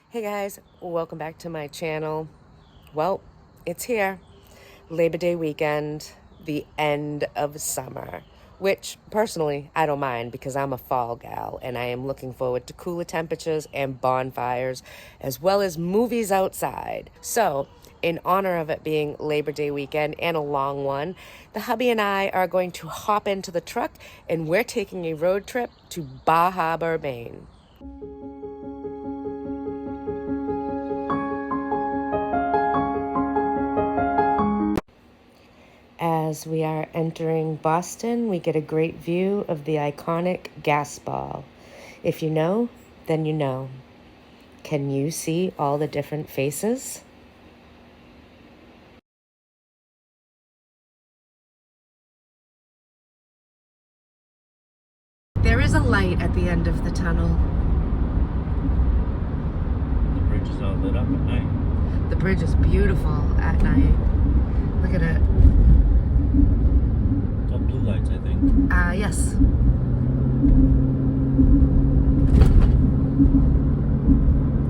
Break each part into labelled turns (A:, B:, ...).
A: Hey guys, welcome back to my channel. Well, it's here. Labor Day weekend, the end of summer, which personally I don't mind because I'm a fall gal and I am looking forward to cooler temperatures and bonfires as well as movies outside. So, in honor of it being Labor Day weekend and a long one, the hubby and I are going to hop into the truck and we're taking a road trip to Bar Harbor, Maine. As we are entering Boston, we get a great view of the iconic gas ball. If you know, then you know. Can you see all the different faces? There is a light at the end of the tunnel.
B: The bridge is all lit up at night.
A: The bridge is beautiful at night. Look at it.
B: It's all blue lights, I think.
A: Yes.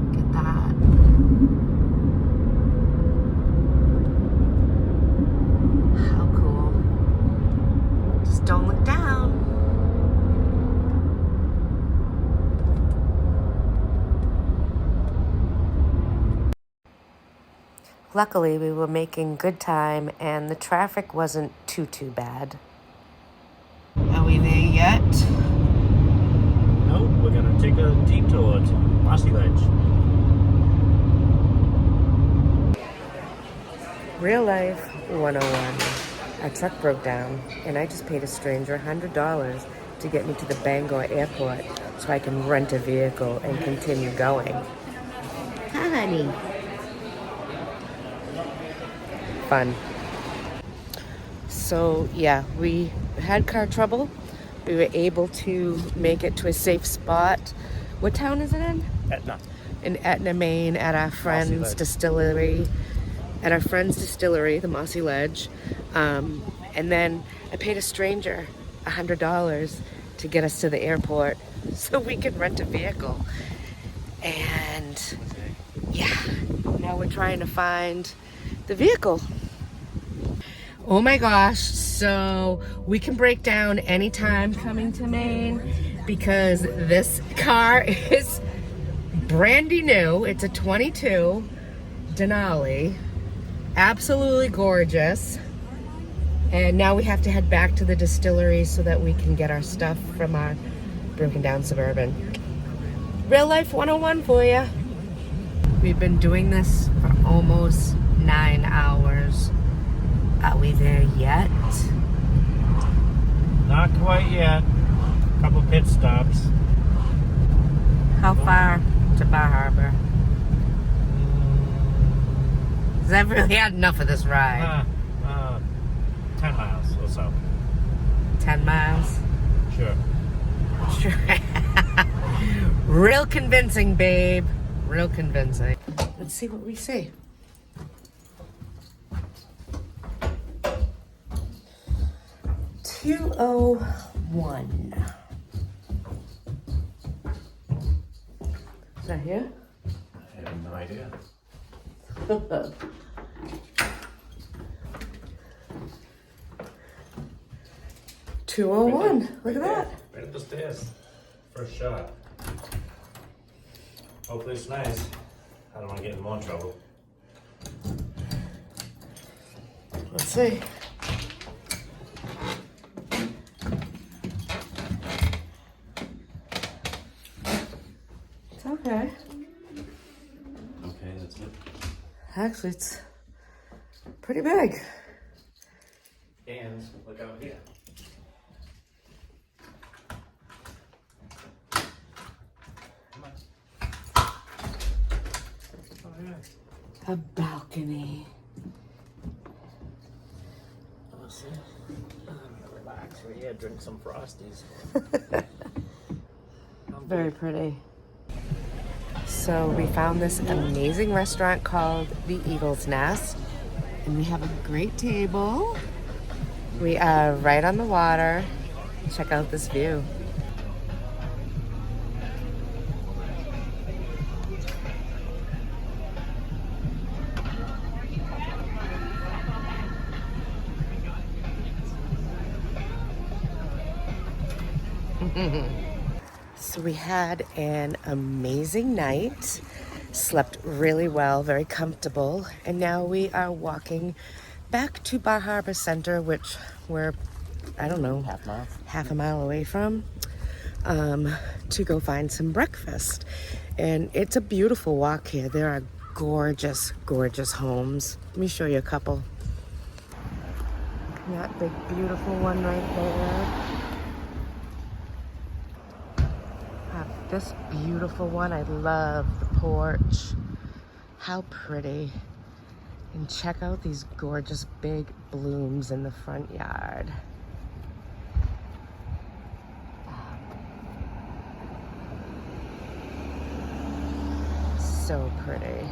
A: Look at that. How cool. Just don't look down. Luckily, we were making good time and the traffic wasn't too bad. Are we there yet?
B: No, we're gonna take a detour to Mossy Ledge.
A: Real life 101. Our truck broke down and I just paid a stranger $100 to get me to the Bangor airport so I can rent a vehicle and continue going. Hi, honey. Fun. So yeah, we had car trouble. We were able to make it to a safe spot. What town is it in?
B: Etna.
A: In Etna, Maine, at our friend's distillery. At our friend's distillery, the Mossy Ledge. And then I paid a stranger $100 to get us to the airport so we could rent a vehicle. And yeah, now we're trying to find the vehicle. Oh my gosh, so we can break down anytime coming to Maine because this car is brandy new. It's a 22 Denali, absolutely gorgeous. And now we have to head back to the distillery so that we can get our stuff from our broken down Suburban. Real life 101 for you. We've been doing this for almost 9 hours. Are we there yet?
B: Not quite yet. Couple pit stops.
A: How far to Bar Harbor? Because I've really had enough of this ride.
B: 10 miles or so.
A: 10 miles?
B: Sure.
A: Sure. Real convincing, babe. Real convincing. Let's see what we see. $201. Is that here?
B: I have no idea.
A: $201. Look at that.
B: Right up the stairs. First shot. Hopefully it's nice. I don't want to get in more trouble.
A: Let's see. It's okay.
B: Okay, that's it.
A: Actually, it's pretty big.
B: And look out here. Come on. Oh yeah.
A: A balcony.
B: Oh, see? I'm gonna relax right here, drink some Frosties.
A: Very pretty. So we found this amazing restaurant called the Eagle's Nest. And we have a great table. We are right on the water. Check out this view. So we had an amazing night, slept really well, very comfortable, and now we are walking back to Bar Harbor Center, which we're, I don't know, half a mile away from, to go find some breakfast. And it's a beautiful walk here. There are gorgeous, gorgeous homes. Let me show you a couple. That big, beautiful one right there. This beautiful one, I love the porch. How pretty. And check out these gorgeous big blooms in the front yard. So pretty.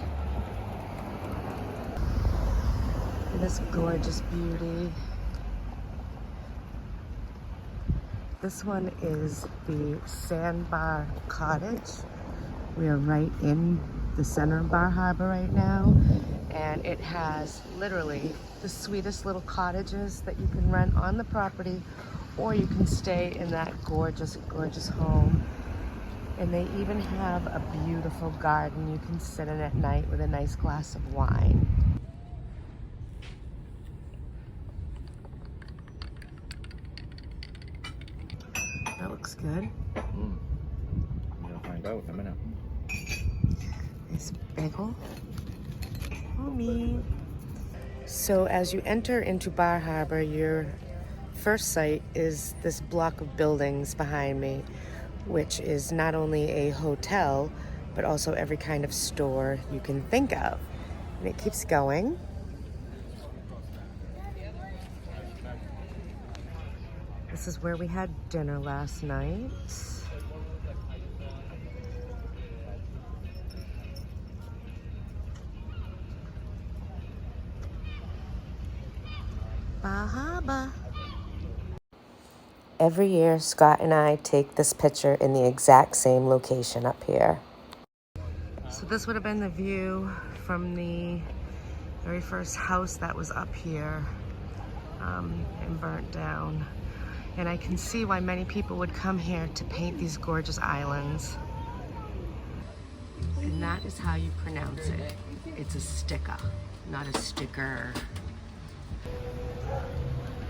A: And this gorgeous beauty. This one is the Sandbar Cottage. We are right in the center of Bar Harbor right now, and it has literally the sweetest little cottages that you can rent on the property, or you can stay in that gorgeous, gorgeous home. And they even have a beautiful garden you can sit in at night with a nice glass of wine. That looks good.
B: You'll find out in a minute.
A: Nice bagel. Homie. So as you enter into Bar Harbor, your first sight is this block of buildings behind me, which is not only a hotel, but also every kind of store you can think of. And it keeps going. This is where we had dinner last night. Bar Harbor. Every year, Scott and I take this picture in the exact same location up here. So this would have been the view from the very first house that was up here and burnt down. And I can see why many people would come here to paint these gorgeous islands. And that is how you pronounce it. It's a sticker, not a sticker.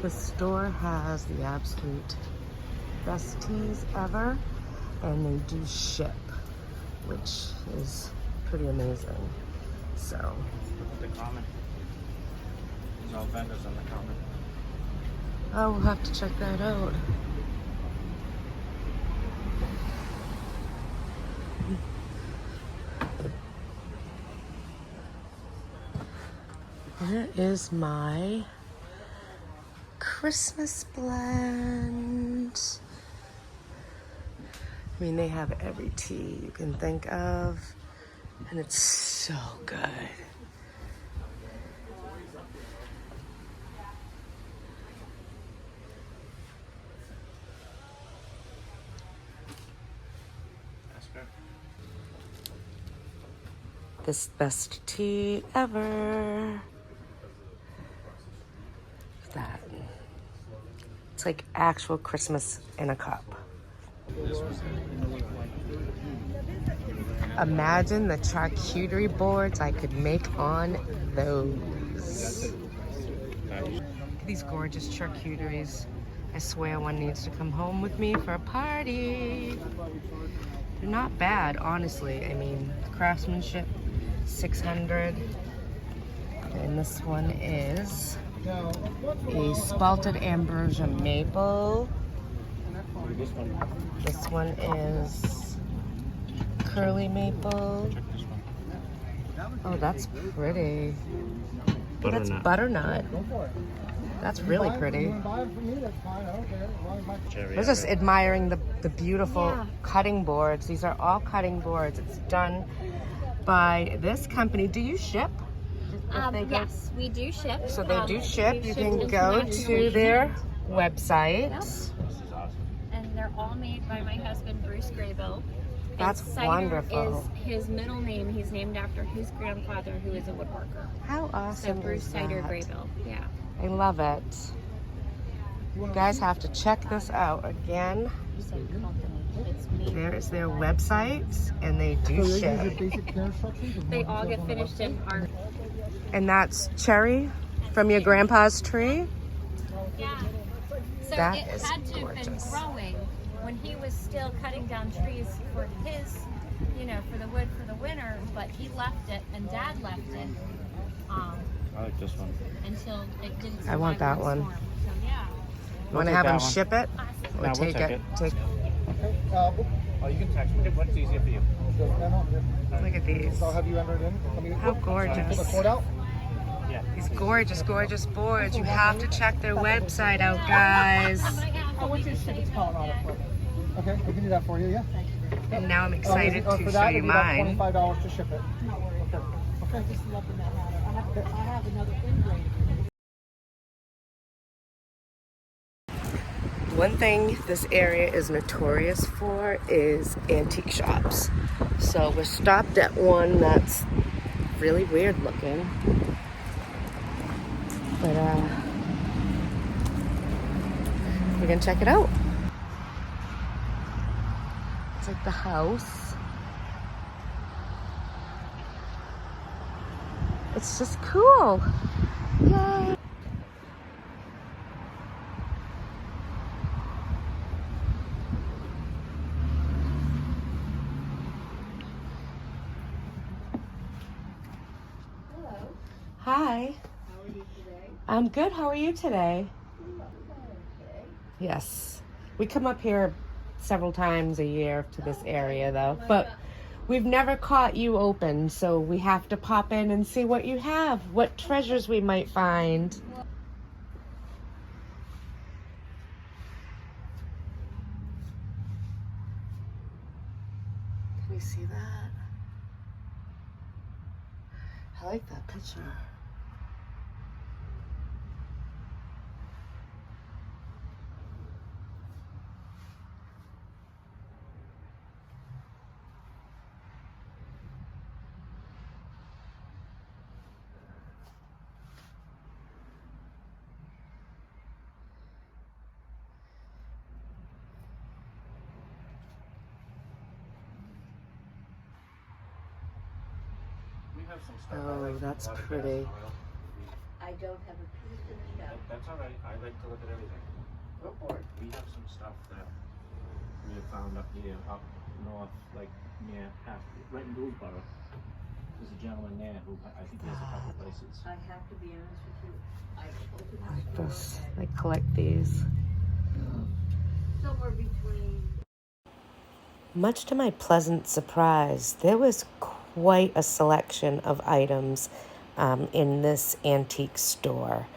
A: The store has the absolute best teas ever, and they do ship, which is pretty amazing. So.
B: Look at the comment. There's all vendors on the comment.
A: Oh, we'll have to check that out. Here is my Christmas blend. I mean, they have every tea you can think of, and it's so good. This best tea ever. That. It's like actual Christmas in a cup. Imagine the charcuterie boards I could make on those. Look at these gorgeous charcuteries. I swear one needs to come home with me for a party. They're not bad, honestly. I mean, craftsmanship, $600. And this one is a spalted ambrosia maple. This one is curly maple. Oh, that's pretty. Oh, that's butternut. That's really pretty. I was just admiring the beautiful cutting boards. These are all cutting boards. It's done by this company. Do you ship?
C: Yes, we do ship.
A: So they do ship. You can go to their website.
C: And they're all made by my husband, Bruce Graybill.
A: That's wonderful.
C: Is his middle name. He's named after his grandfather, who is a woodworker.
A: How awesome
C: So Bruce
A: is
C: Sider
A: that?
C: Graybill. Yeah.
A: I love it. You guys have to check this out. Again,
C: You said company. It's me.
A: There's their website, and they do ship.
C: They all get finished in our.
A: And that's cherry from your grandpa's tree.
C: Yeah. So
A: That
C: it
A: is
C: had to have been
A: gorgeous.
C: growing when he was still cutting down trees for his, for the wood for the winter. But he left it, and Dad left it.
B: I like this one.
C: Until it didn't survive
A: I want that
C: the
A: one.
C: storm. So yeah.
A: You want to
B: take
A: have them
B: that one.
A: ship it?
C: Awesome.
A: Or
B: No, we'll
A: take
B: take
A: it?
B: it.
A: Take.
B: Oh, you can text me. What's easier for you?
A: Look at these.
D: I'll have you enter it in.
A: How gorgeous.
D: Pull the cord out.
B: Yeah.
A: These gorgeous, gorgeous boards. You have to check their website out, guys.
D: What's your ship? It's calling on it for me. Okay, we can do that for you, yeah.
A: And now I'm excited
D: For
A: to show
D: that,
A: you
D: it'd be about
A: mine.
D: $25 to ship it. Okay. Okay.
E: I have another ingrate.
A: One thing this area is notorious for is antique shops. So we're stopped at one that's really weird looking. But we're gonna check it out. It's like the house. It's just cool. Yay! Hi.
E: How are you today?
A: I'm good. How are you today?
E: Okay.
A: Yes. We come up here several times a year to this area, though. But we've never caught you open, so we have to pop in and see what you have, what treasures we might find. Can we see that? I like that picture.
B: We have some stuff.
A: Oh, that's pretty.
E: I don't have a piece in the shop.
B: That's all right. I like to look at everything.
E: Go for it.
B: We have some stuff that we have found up here, up north, like near right in Middleboro. There's a gentleman there who I think he has a couple places.
E: I have to be honest with you. I opened
A: I like
E: the
A: this.
E: store
A: I collect these.
E: somewhere between.
A: Much to my pleasant surprise, there was quite a selection of items in this antique store.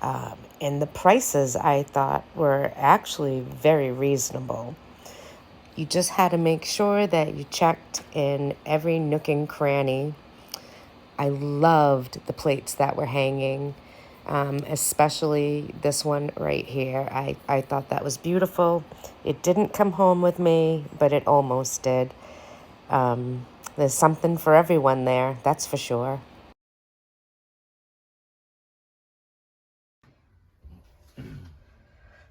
A: And the prices, I thought, were actually very reasonable. You just had to make sure that you checked in every nook and cranny. I loved the plates that were hanging, especially this one right here. I thought that was beautiful. It didn't come home with me, but it almost did. There's something for everyone there, that's for sure.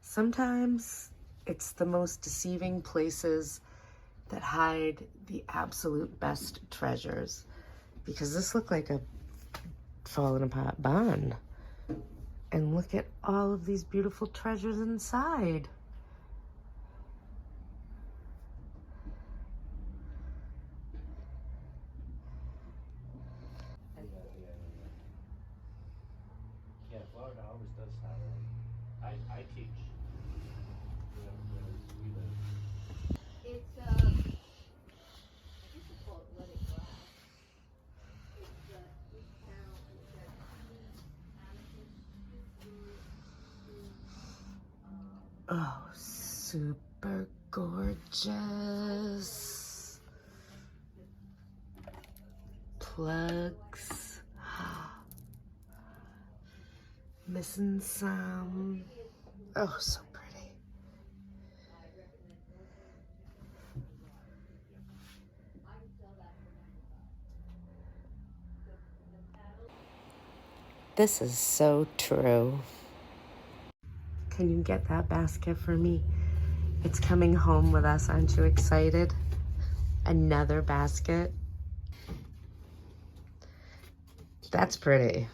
A: Sometimes it's the most deceiving places that hide the absolute best treasures. Because this looked like a fallen apart barn. And look at all of these beautiful treasures inside.
B: Yeah, Florida always does have it. I teach. Where we live.
E: It's I used to call it wedded glass. It's this town is that
A: Oh, super gorgeous. Plugs. Missing some. Oh, so pretty. This is so true. Can you get that basket for me? It's coming home with us. Aren't you excited? Another basket. That's pretty.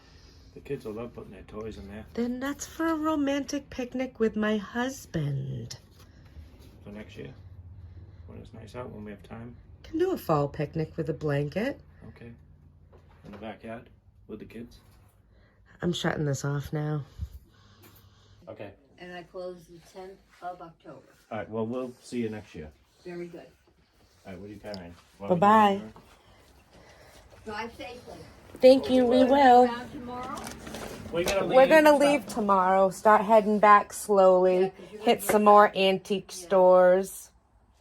B: The kids will love putting their toys in there.
A: Then that's for a romantic picnic with my husband.
B: For next year. When it's nice out, when we have time.
A: Can do a fall picnic with a blanket.
B: Okay. In the backyard with the kids.
A: I'm shutting this off now.
B: Okay.
E: And I close the 10th of October.
B: All right. Well, we'll see you next year.
E: Very good.
B: All right. What are you carrying?
A: Bye-bye.
E: Drive safely.
A: Thank you, we will.
E: Around tomorrow?
A: We're gonna leave tomorrow, start heading back slowly, hit some more antique stores.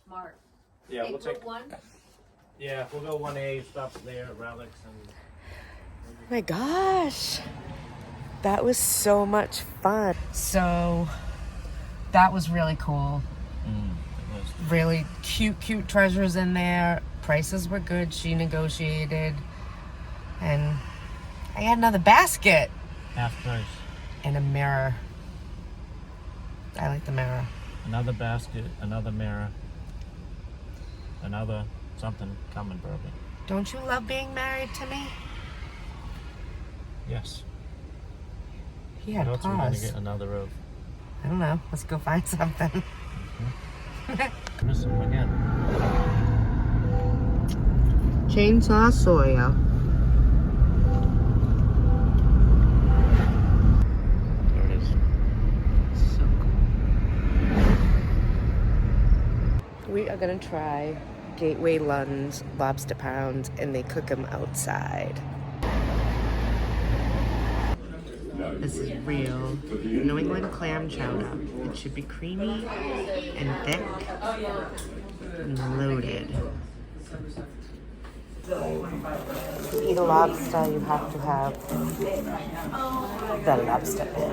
E: Smart.
B: Yeah, we'll take.
E: One.
B: Yeah, we'll go 1A. Stop there at Relics and.
A: Oh my gosh, that was so much fun. So that was really cool.
B: It was.
A: Really cute treasures in there. Prices were good. She negotiated. And I got another basket.
B: Half price.
A: And a mirror. I like the mirror.
B: Another basket, another mirror, another something coming, probably.
A: Don't you love being married to me?
B: Yes.
A: He had
B: What else are we gonna
A: paws.
B: get another of?
A: I don't know. Let's go find something.
B: Miss him again.
A: Chainsaw Sawyer.
B: There it is.
A: So cool. We are gonna try Gateway Lund's lobster pounds, and they cook them outside. This is real New England clam chowder. It should be creamy and thick and loaded. To eat a lobster, you have to have the lobster bit.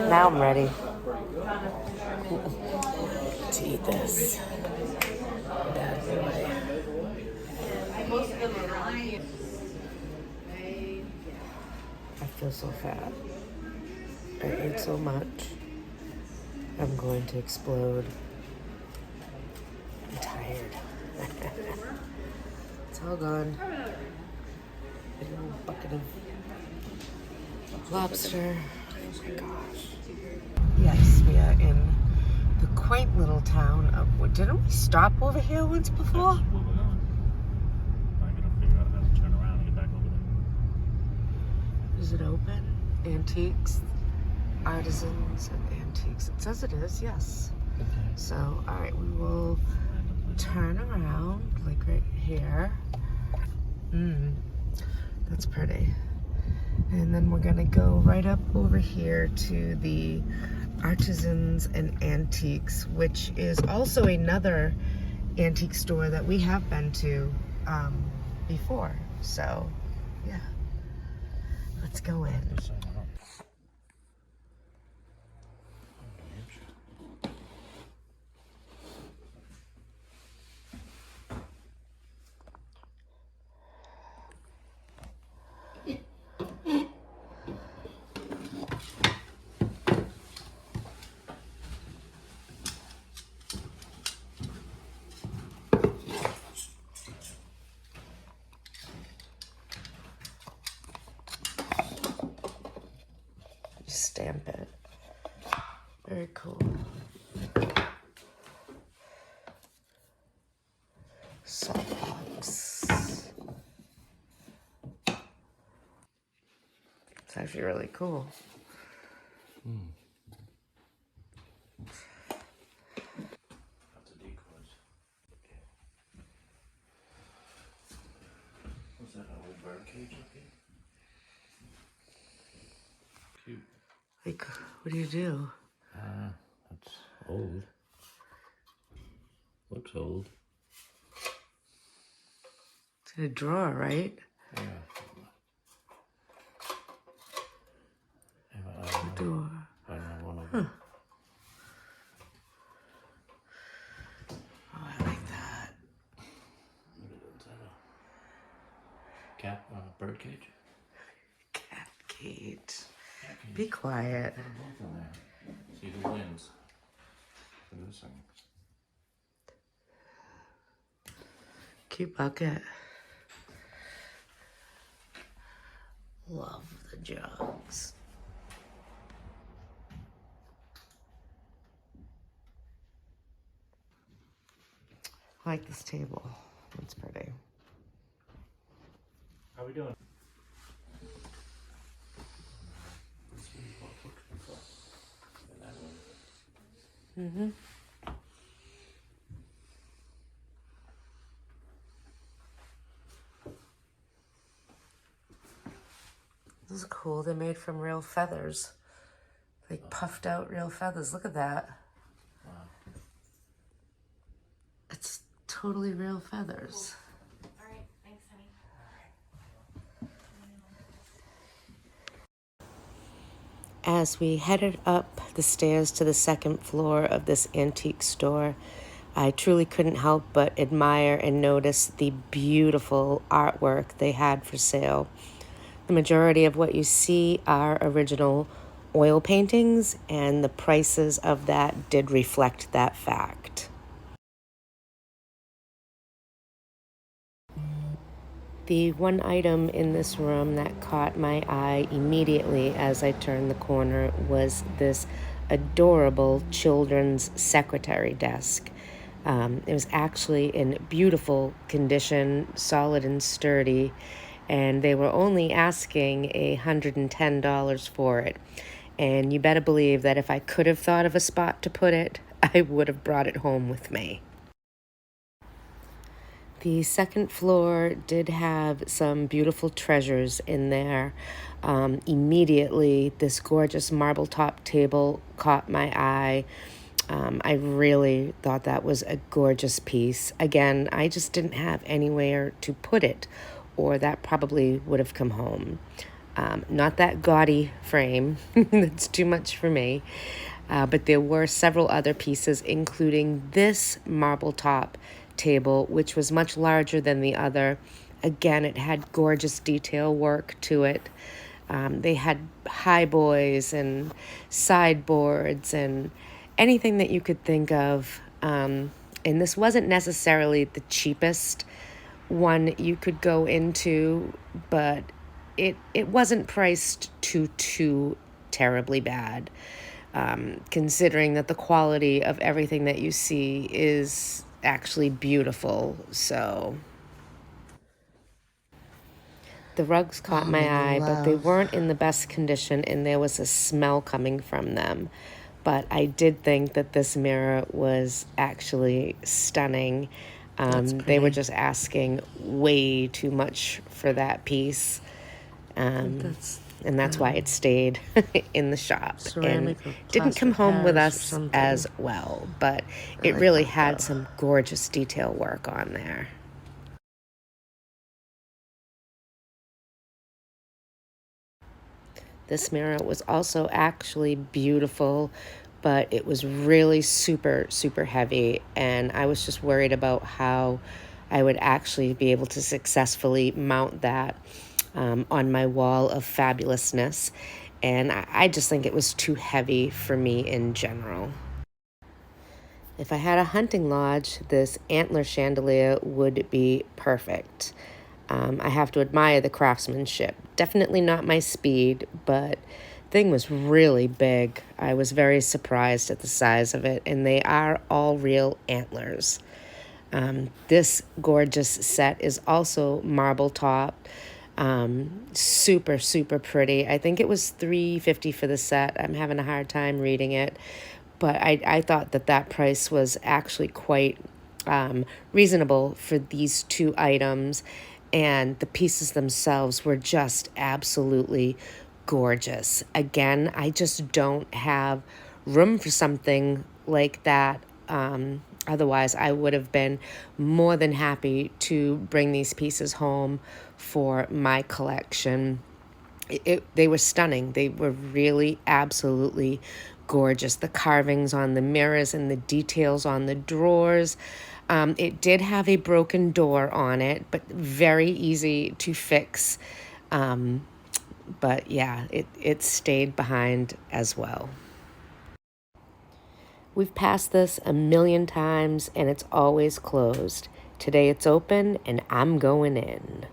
A: Now I'm ready to eat this bad boy. I feel so fat. I ate so much. I'm going to explode. I'm tired. It's all gone. Big old bucket of lobster. Oh my gosh. Yes, we are in the quaint little town of what? Didn't we stop over here once before?
B: That's where we're going. I gotta figure out how to turn around and get back over there.
A: Is it open? Antiques, artisans, and antiques. It says it is, yes.
B: Okay.
A: So, all right, we will turn around, like right here. That's pretty. And then we're gonna go right up over here to the Artisans and Antiques, which is also another antique store that we have been to before. So, yeah. Let's go in. Stamp it. Very cool. Socks. It's actually really cool.
B: Lots of decoys. What's that, an old bird cage up here? Cute.
A: Like, what do you do?
B: That's old. Looks old.
A: It's in a drawer, right?
B: Yeah.
A: Drawer.
B: Bird cage.
A: Cat cage.
B: Cat cage.
A: Be quiet.
B: Put them both in there. See who wins. For this thing.
A: Cute bucket. Love the jugs. I like this table. It's pretty.
B: How we doing?
A: Mm-hmm. This is cool. They're made from real feathers. Like puffed out real feathers. Look at that.
B: Wow.
A: It's totally real feathers.
C: All right, thanks, honey.
A: As we headed up the stairs to the second floor of this antique store, I truly couldn't help but admire and notice the beautiful artwork they had for sale. The majority of what you see are original oil paintings, and the prices of that did reflect that fact. The one item in this room that caught my eye immediately as I turned the corner was this adorable children's secretary desk. It was actually in beautiful condition, solid and sturdy, and they were only asking $110 for it. And you better believe that if I could have thought of a spot to put it, I would have brought it home with me. The second floor did have some beautiful treasures in there. Immediately, this gorgeous marble top table caught my eye. I really thought that was a gorgeous piece. Again, I just didn't have anywhere to put it, or that probably would have come home. Not that gaudy frame, that's too much for me. But there were several other pieces, including this marble top table, which was much larger than the other. Again, it had gorgeous detail work to it. They had highboys and sideboards and anything that you could think of. And this wasn't necessarily the cheapest one you could go into, but it wasn't priced too terribly bad, considering that the quality of everything that you see is actually beautiful. So the rugs caught my eye, but they weren't in the best condition, and there was a smell coming from them. But I did think that this mirror was actually stunning. They were just asking way too much for that piece. And that's why it stayed in the shop and didn't come home with us as well. But it really had some gorgeous detail work on there. This mirror was also actually beautiful, but it was really super heavy, and I was just worried about how I would actually be able to successfully mount that on my wall of fabulousness, and I just think it was too heavy for me in general. If I had a hunting lodge, this antler chandelier would be perfect. I have to admire the craftsmanship. Definitely not my speed, but thing was really big. I was very surprised at the size of it, and they are all real antlers. This gorgeous set is also marble top. Super pretty. I think it was $350 for the set. I'm having a hard time reading it, but I thought that price was actually quite reasonable for these two items, and the pieces themselves were just absolutely gorgeous. Again, I just don't have room for something like that. Otherwise, I would have been more than happy to bring these pieces home for my collection. They were stunning. They were really absolutely gorgeous. The carvings on the mirrors and the details on the drawers. It did have a broken door on it, but very easy to fix. But yeah, it stayed behind as well. We've passed this a million times and it's always closed. Today it's open and I'm going in.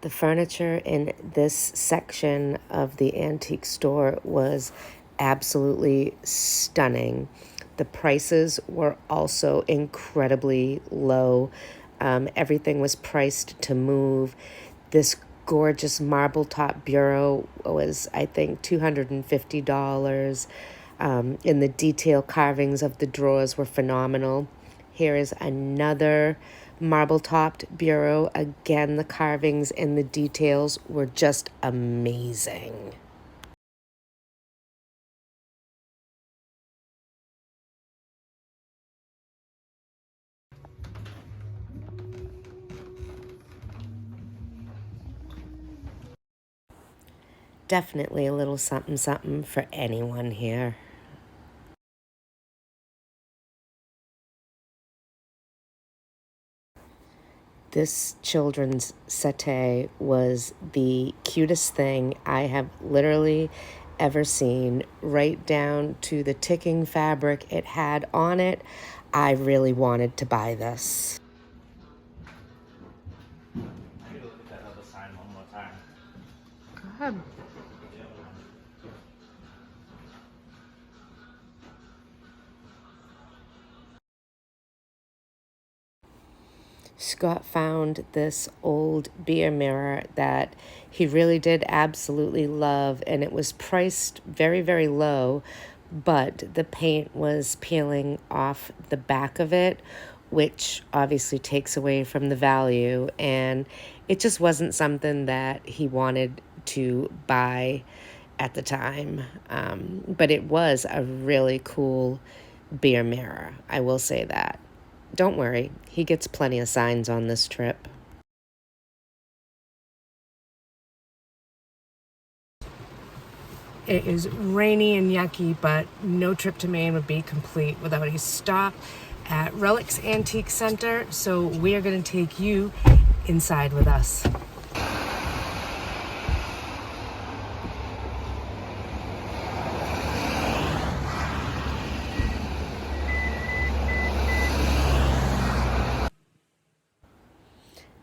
A: The furniture in this section of the antique store was absolutely stunning. The prices were also incredibly low. Everything was priced to move. This gorgeous marble top bureau was, I think, $250. And the detail carvings of the drawers were phenomenal. Here is another marble-topped bureau. Again, the carvings and the details were just amazing. Definitely a little something something for anyone here. This children's settee was the cutest thing I have literally ever seen, right down to the ticking fabric it had on it. I really wanted to buy this.
B: I gotta look at that other sign one more time.
A: Go ahead. Scott found this old beer mirror that he really did absolutely love, and it was priced very, very low, but the paint was peeling off the back of it, which obviously takes away from the value, and it just wasn't something that he wanted to buy at the time. But it was a really cool beer mirror, I will say that. Don't worry, he gets plenty of signs on this trip. It is rainy and yucky, but no trip to Maine would be complete without a stop at Relics Antique Center, so we are going to take you inside with us.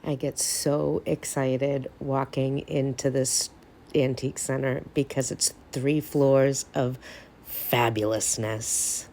A: I get so excited walking into this antique center because it's 3 floors of fabulousness.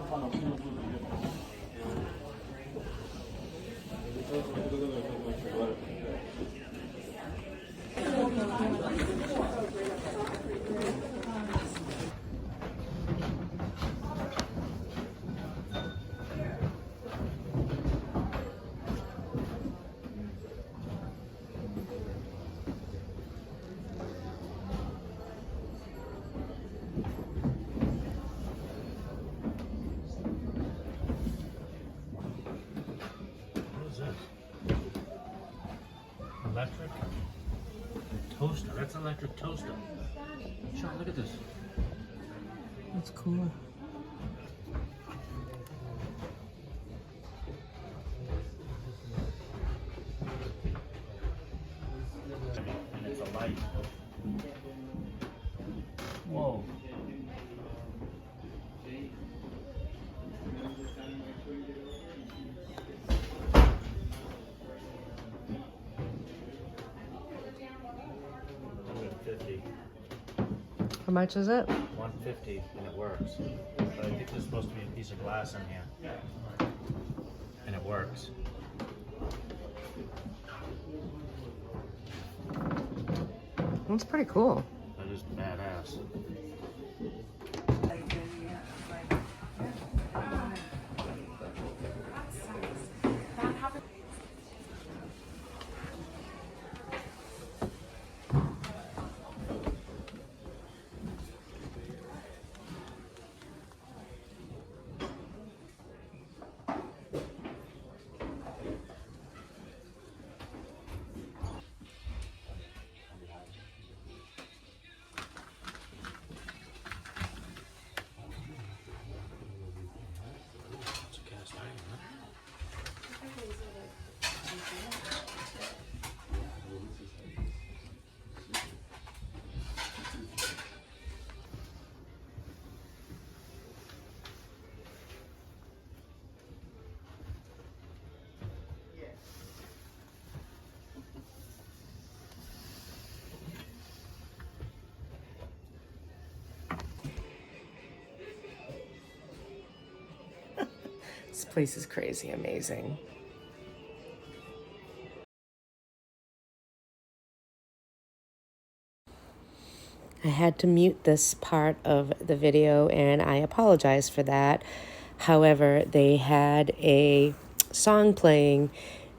B: Front corner for a minute. Electric toaster. That's an electric toaster. Shawn, look at this.
D: That's cool.
B: And it's a light. Whoa.
A: much is it?
B: 150 and it works. But I think there's supposed to be a piece of glass in here. And it works.
A: That's pretty cool.
B: That is badass. It's a cast iron, huh?
A: This place is crazy amazing. I had to mute this part of the video and I apologize for that. However, they had a song playing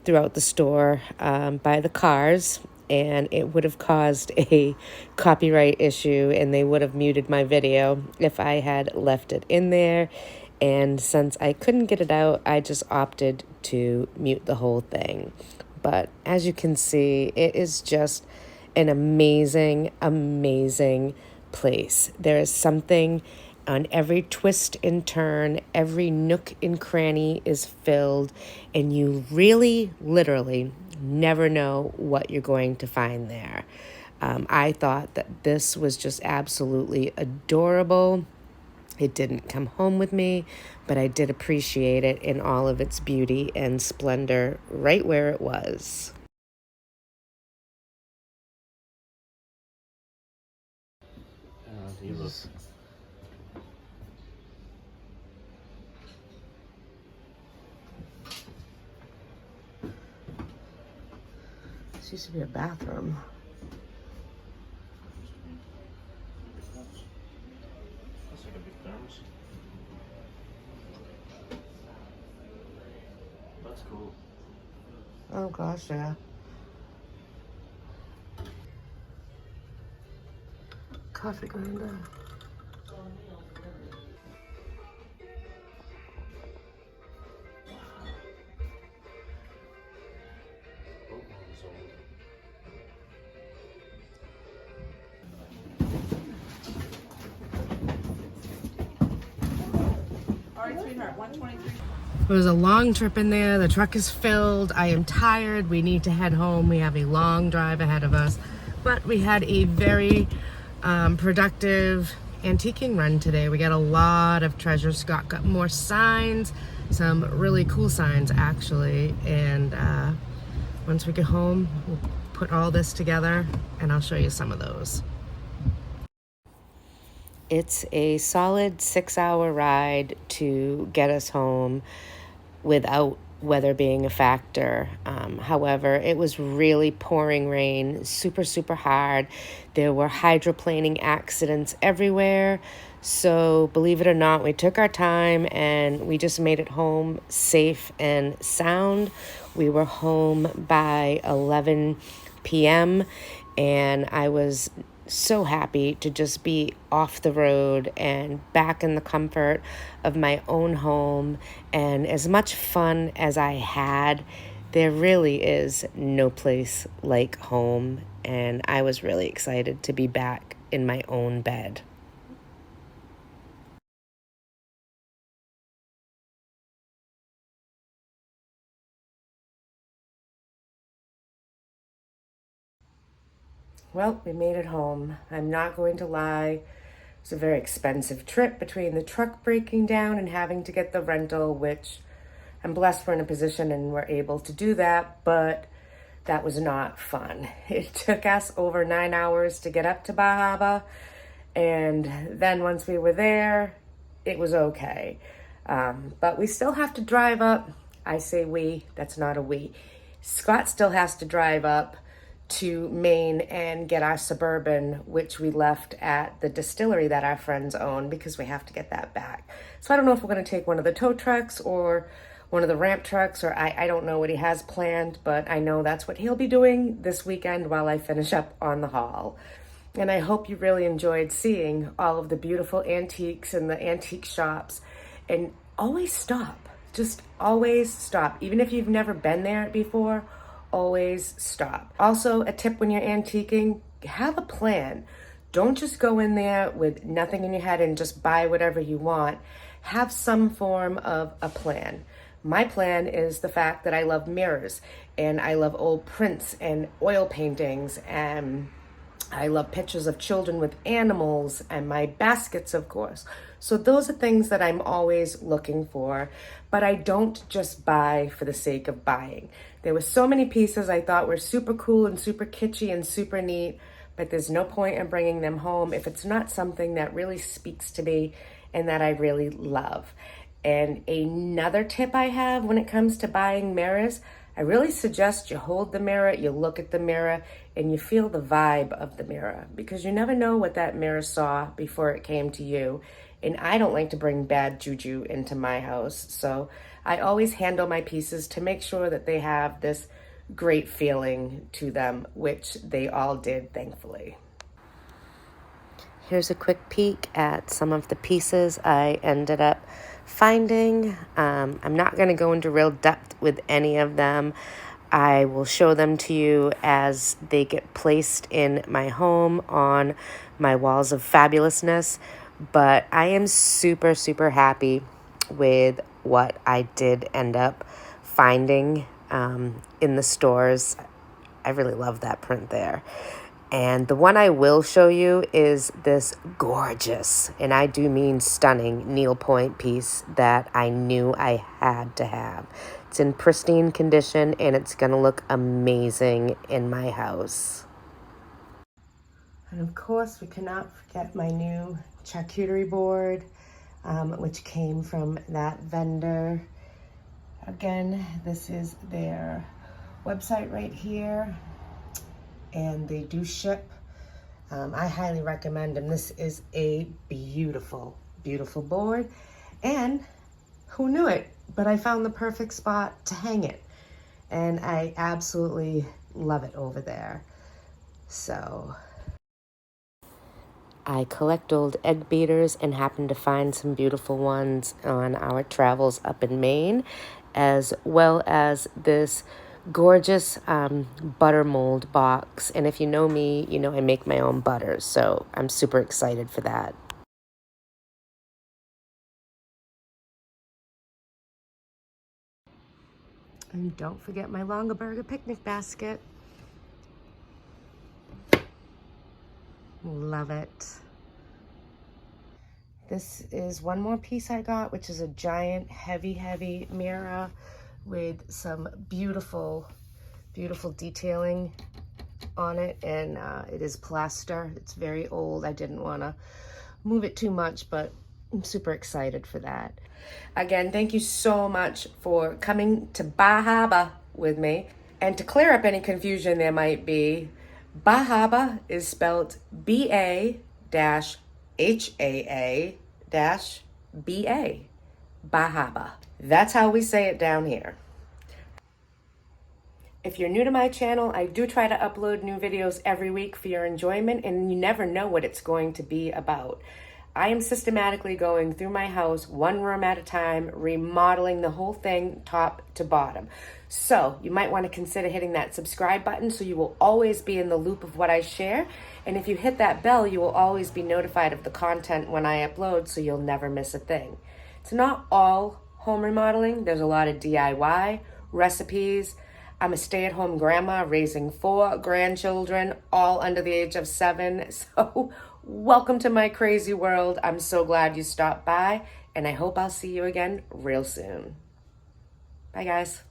A: throughout the store by the cars, and it would have caused a copyright issue and they would have muted my video if I had left it in there. And since I couldn't get it out, I just opted to mute the whole thing. But as you can see, it is just an amazing, amazing place. There is something on every twist and turn, every nook and cranny is filled, and you really, literally never know what you're going to find there. I thought that this was just absolutely adorable. It didn't come home with me, but I did appreciate it in all of its beauty and splendor right where it was.
B: You look.
A: This used to be a bathroom.
B: Looks like a big thermos. That's cool.
A: Oh gosh, yeah. Coffee grinder.
D: All right, sweetheart, 123.
A: It was a long trip in there. The truck is filled. I am tired. We need to head home. We have a long drive ahead of us. But we had a very productive antiquing run today. We got a lot of treasures. Scott got more signs, some really cool signs actually. And once we get home, we'll put all this together and I'll show you some of those. It's a solid 6-hour ride to get us home without weather being a factor. However, it was really pouring rain, super, super hard. There were hydroplaning accidents everywhere. So believe it or not, we took our time and we just made it home safe and sound. We were home by 11 p.m. and I was so happy to just be off the road and back in the comfort of my own home. And as much fun as I had, there really is no place like home. And I was really excited to be back in my own bed. Well, we made it home. I'm not going to lie. It's a very expensive trip between the truck breaking down and having to get the rental, which I'm blessed we're in a position and we're able to do that, but that was not fun. It took us over 9 hours to get up to barharbor, And then once we were there, it was okay. But we still have to drive up. I say we, that's not a we. Scott still has to drive up to Maine and get our Suburban, which we left at the distillery that our friends own, because we have to get that back. So I don't know if we're going to take one of the tow trucks or one of the ramp trucks, or I don't know what he has planned, but I know that's what he'll be doing this weekend while I finish up on the haul. And I hope you really enjoyed seeing all of the beautiful antiques in the antique shops. And always stop. Just always stop. Even if you've never been there before, always stop. Also, a tip when you're antiquing, have a plan. Don't just go in there with nothing in your head and just buy whatever you want. Have some form of a plan. My plan is the fact that I love mirrors and I love old prints and oil paintings, and I love pictures of children with animals and my baskets, of course. So those are things that I'm always looking for, but I don't just buy for the sake of buying. There were so many pieces I thought were super cool and super kitschy and super neat, but there's no point in bringing them home if it's not something that really speaks to me and that I really love. And another tip I have when it comes to buying mirrors, I really suggest you hold the mirror, you look at the mirror, and you feel the vibe of the mirror, because you never know what that mirror saw before it came to you. And I don't like to bring bad juju into my house, so I always handle my pieces to make sure that they have this great feeling to them, which they all did, thankfully. Here's a quick peek at some of the pieces I ended up finding. I'm not going to go into real depth with any of them. I will show them to you as they get placed in my home on my walls of fabulousness. But I am super, super happy with what I did end up finding in the stores. I really love that print there. And the one I will show you is this gorgeous, and I do mean stunning, needlepoint piece that I knew I had to have. It's in pristine condition, and it's going to look amazing in my house. And of course, we cannot forget my new charcuterie board, which came from that vendor. Again, this is their website right here, and they do ship. I highly recommend them. This is a beautiful, beautiful board, and who knew it, but I found the perfect spot to hang it, and I absolutely love it over there. So I collect old egg beaters and happened to find some beautiful ones on our travels up in Maine, as well as this gorgeous butter mold box. And if you know me, you know I make my own butters, so I'm super excited for that. And don't forget my Longaberger picnic basket. Love it. This is one more piece I got, which is a giant, heavy mirror with some beautiful, beautiful detailing on it. And it is plaster. It's very old. I didn't want to move it too much, but I'm super excited for that. Again, thank you so much for coming to Barharbor with me. And to clear up any confusion there might be, Barharbor is spelled B-A-H-A-A-B-A. Barharbor. That's how we say it down here. If you're new to my channel, I do try to upload new videos every week for your enjoyment, and you never know what it's going to be about. I am systematically going through my house one room at a time, remodeling the whole thing top to bottom. So you might want to consider hitting that subscribe button so you will always be in the loop of what I share. And if you hit that bell, you will always be notified of the content when I upload, so you'll never miss a thing. It's not all home remodeling. There's a lot of DIY, recipes. I'm a stay-at-home grandma raising 4 grandchildren, all under the age of 7. So welcome to my crazy world. I'm so glad you stopped by, and I hope I'll see you again real soon. Bye, guys.